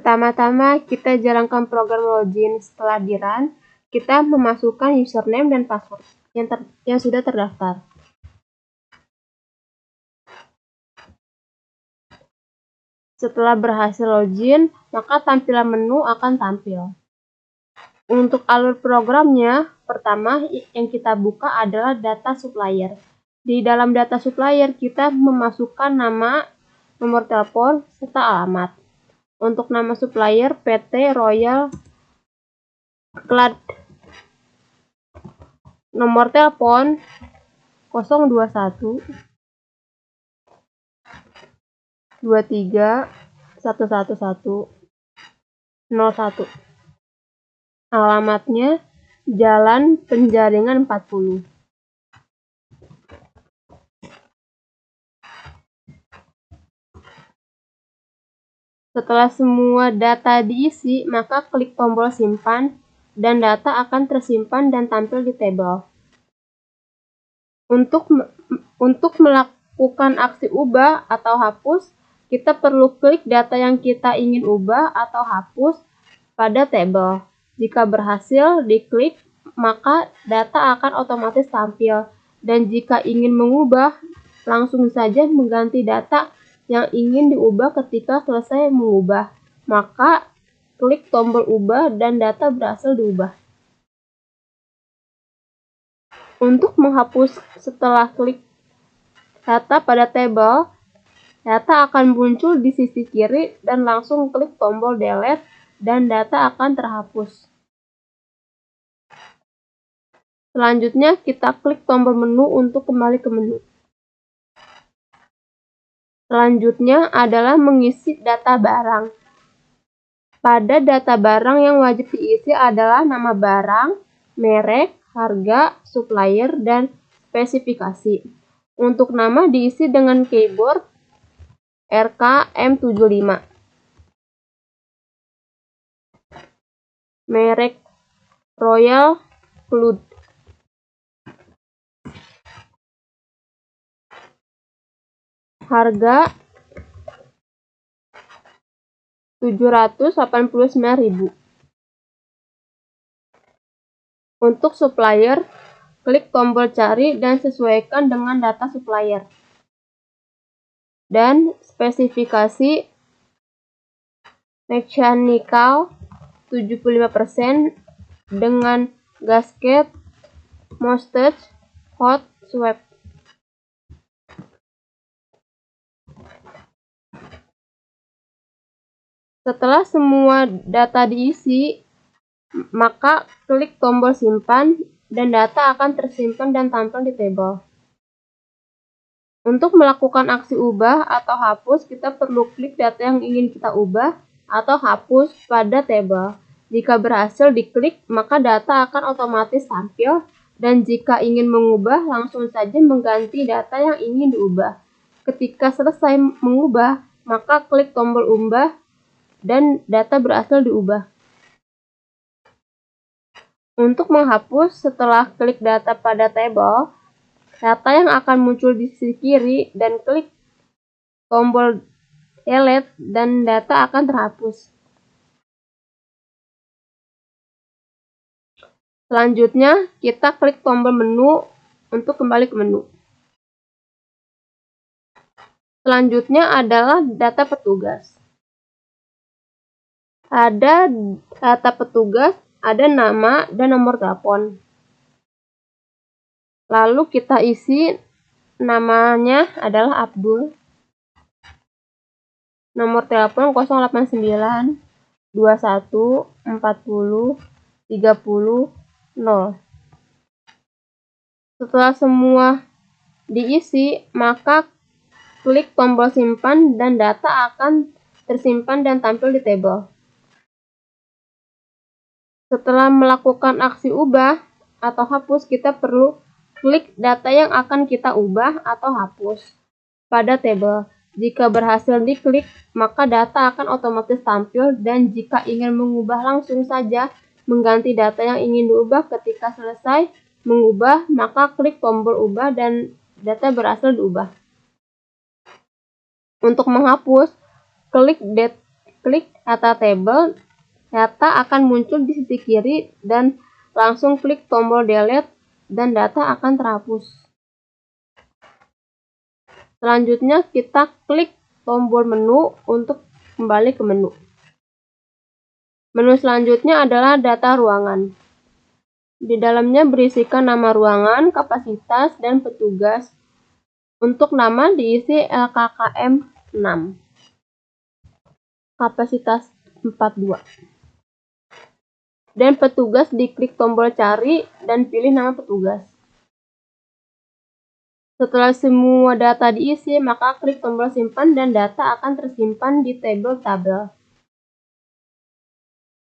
Pertama-tama kita jalankan program login. Setelah di-run, kita memasukkan username dan password yang sudah terdaftar. Setelah berhasil login, maka tampilan menu akan tampil. Untuk alur programnya, pertama yang kita buka adalah data supplier. Di dalam data supplier, kita memasukkan nama, nomor telepon, serta alamat. Untuk nama supplier, PT Royal Clad. Nomor telepon 021 23 111 01. Alamatnya Jalan Penjaringan 40. Setelah semua data diisi, maka klik tombol simpan dan data akan tersimpan dan tampil di tabel. Untuk melakukan aksi ubah atau hapus, kita perlu klik data yang kita ingin ubah atau hapus pada tabel. Jika berhasil diklik, maka data akan otomatis tampil. Dan jika ingin mengubah, langsung saja mengganti data yang ingin diubah ketika selesai mengubah. Maka klik tombol ubah dan data berhasil diubah. Untuk menghapus setelah klik data pada tabel, data akan muncul di sisi kiri dan langsung klik tombol delete dan data akan terhapus. Selanjutnya kita klik tombol menu untuk kembali ke menu. Selanjutnya adalah mengisi data barang. Pada data barang yang wajib diisi adalah nama barang, merek, harga, supplier, dan spesifikasi. Untuk nama diisi dengan keyboard RKM75. Merek Royal Clad. Harga 789.000. Untuk supplier, klik tombol cari dan sesuaikan dengan data supplier. Dan spesifikasi mechanical 75% dengan gasket mounted hot swap. Setelah semua data diisi, maka klik tombol simpan dan data akan tersimpan dan tampil di tabel. Untuk melakukan aksi ubah atau hapus, kita perlu klik data yang ingin kita ubah atau hapus pada tabel. Jika berhasil diklik, maka data akan otomatis tampil, dan jika ingin mengubah, langsung saja mengganti data yang ingin diubah. Ketika selesai mengubah, maka klik tombol ubah dan data berhasil diubah. Untuk menghapus, setelah klik data pada tabel, data yang akan muncul di sisi kiri dan klik tombol delete dan data akan terhapus. Selanjutnya, kita klik tombol menu untuk kembali ke menu. Selanjutnya adalah data petugas. Ada data petugas, ada nama dan nomor telepon. Lalu kita isi namanya adalah Abdul. Nomor telepon 089 21 40 30 0. Setelah semua diisi, maka klik tombol simpan dan data akan tersimpan dan tampil di tabel. Setelah melakukan aksi ubah atau hapus, kita perlu klik data yang akan kita ubah atau hapus pada tabel. Jika berhasil diklik, maka data akan otomatis tampil, dan jika ingin mengubah, langsung saja mengganti data yang ingin diubah. Ketika selesai mengubah, maka klik tombol ubah dan data berhasil diubah. Untuk menghapus, klik klik Data Table, data akan muncul di sisi kiri dan langsung klik tombol delete dan data akan terhapus. Selanjutnya kita klik tombol menu untuk kembali ke menu. Menu selanjutnya adalah data ruangan. Di dalamnya berisikan nama ruangan, kapasitas, dan petugas. Untuk nama diisi LKKM 6. Kapasitas 42. Dan petugas diklik tombol cari dan pilih nama petugas. Setelah semua data diisi, maka klik tombol simpan dan data akan tersimpan di tabel.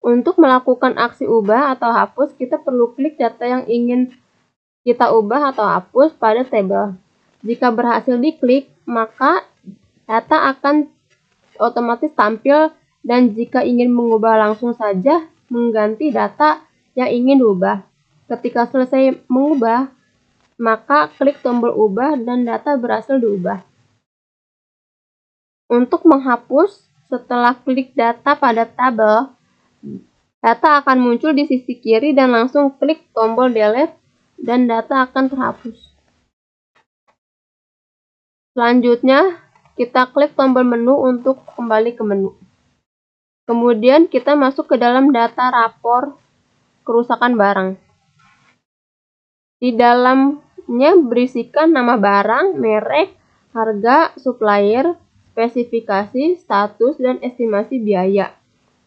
Untuk melakukan aksi ubah atau hapus, kita perlu klik data yang ingin kita ubah atau hapus pada tabel. Jika berhasil diklik, maka data akan otomatis tampil, dan jika ingin mengubah langsung saja mengganti data yang ingin diubah. Ketika selesai mengubah, maka klik tombol ubah dan data berhasil diubah. Untuk menghapus, setelah klik data pada tabel, data akan muncul di sisi kiri dan langsung klik tombol delete dan data akan terhapus. Selanjutnya, kita klik tombol menu untuk kembali ke menu. Kemudian kita masuk ke dalam data rapor kerusakan barang. Di dalamnya berisikan nama barang, merek, harga, supplier, spesifikasi, status, dan estimasi biaya.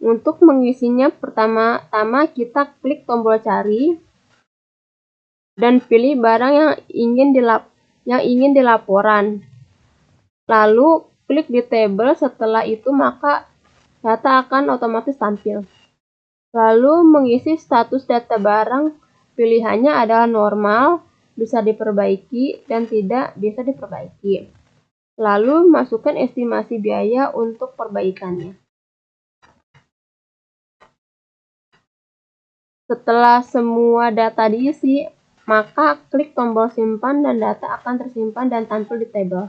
Untuk mengisinya, pertama-tama kita klik tombol cari dan pilih barang yang ingin dilaporan. Lalu klik di tabel. Setelah itu maka data akan otomatis tampil. Lalu mengisi status data barang, pilihannya adalah normal, bisa diperbaiki, dan tidak bisa diperbaiki. Lalu masukkan estimasi biaya untuk perbaikannya. Setelah semua data diisi, maka klik tombol simpan dan data akan tersimpan dan tampil di tabel.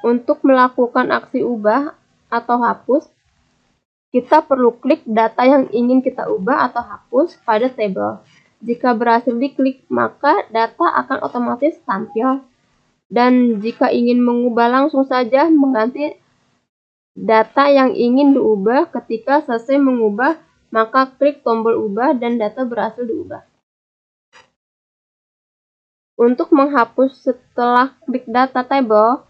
Untuk melakukan aksi ubah atau hapus, kita perlu klik data yang ingin kita ubah atau hapus pada tabel. Jika berhasil diklik, maka data akan otomatis tampil. Dan jika ingin mengubah langsung saja mengganti data yang ingin diubah. Ketika selesai mengubah, maka klik tombol ubah dan data berhasil diubah. Untuk menghapus setelah klik data table,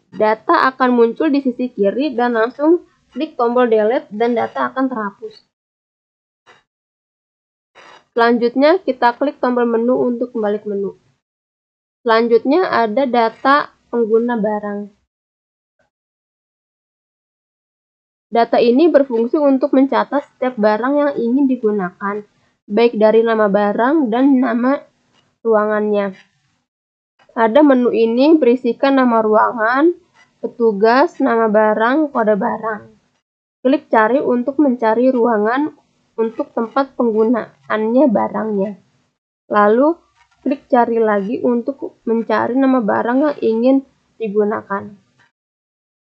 data akan muncul di sisi kiri dan langsung klik tombol delete dan data akan terhapus. Selanjutnya kita klik tombol menu untuk kembali ke menu. Selanjutnya ada data pengguna barang. Data ini berfungsi untuk mencatat setiap barang yang ingin digunakan, baik dari nama barang dan nama ruangannya. Pada menu ini berisikan nama ruangan, petugas, nama barang, kode barang. Klik cari untuk mencari ruangan untuk tempat penggunaannya barangnya. Lalu klik cari lagi untuk mencari nama barang yang ingin digunakan.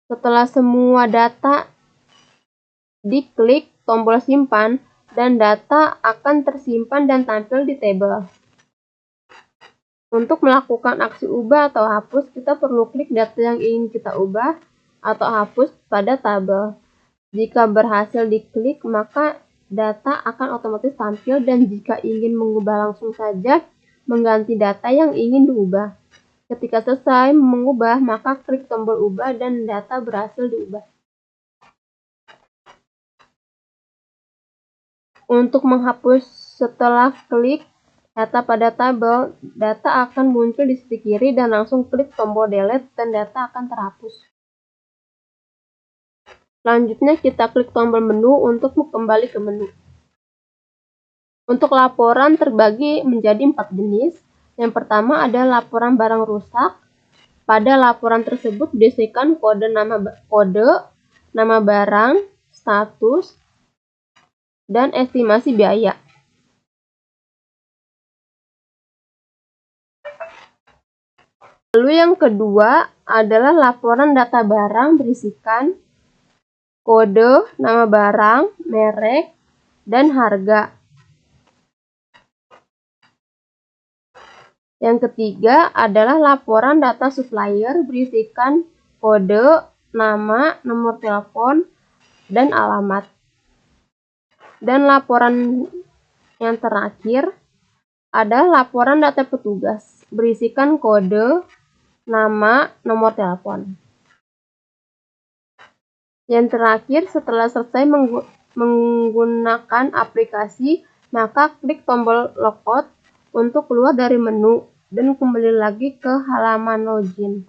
Setelah semua data diklik tombol simpan dan data akan tersimpan dan tampil di tabel. Untuk melakukan aksi ubah atau hapus, kita perlu klik data yang ingin kita ubah atau hapus pada tabel. Jika berhasil diklik, maka data akan otomatis tampil, dan jika ingin mengubah langsung saja mengganti data yang ingin diubah. Ketika selesai mengubah, maka klik tombol ubah dan data berhasil diubah. Untuk menghapus setelah klik data pada tabel, data akan muncul di sisi kiri dan langsung klik tombol delete dan data akan terhapus. Selanjutnya kita klik tombol menu untuk kembali ke menu. Untuk laporan terbagi menjadi 4 jenis. Yang pertama ada laporan barang rusak. Pada laporan tersebut berisikan kode, nama barang, status, dan estimasi biaya. Lalu yang kedua adalah laporan data barang berisikan kode, nama barang, merek, dan harga. Yang ketiga adalah laporan data supplier berisikan kode, nama, nomor telepon, dan alamat. Dan laporan yang terakhir adalah laporan data petugas berisikan kode, nama, nomor telepon. Yang terakhir, setelah selesai menggunakan aplikasi, maka klik tombol logout untuk keluar dari menu dan kembali lagi ke halaman login.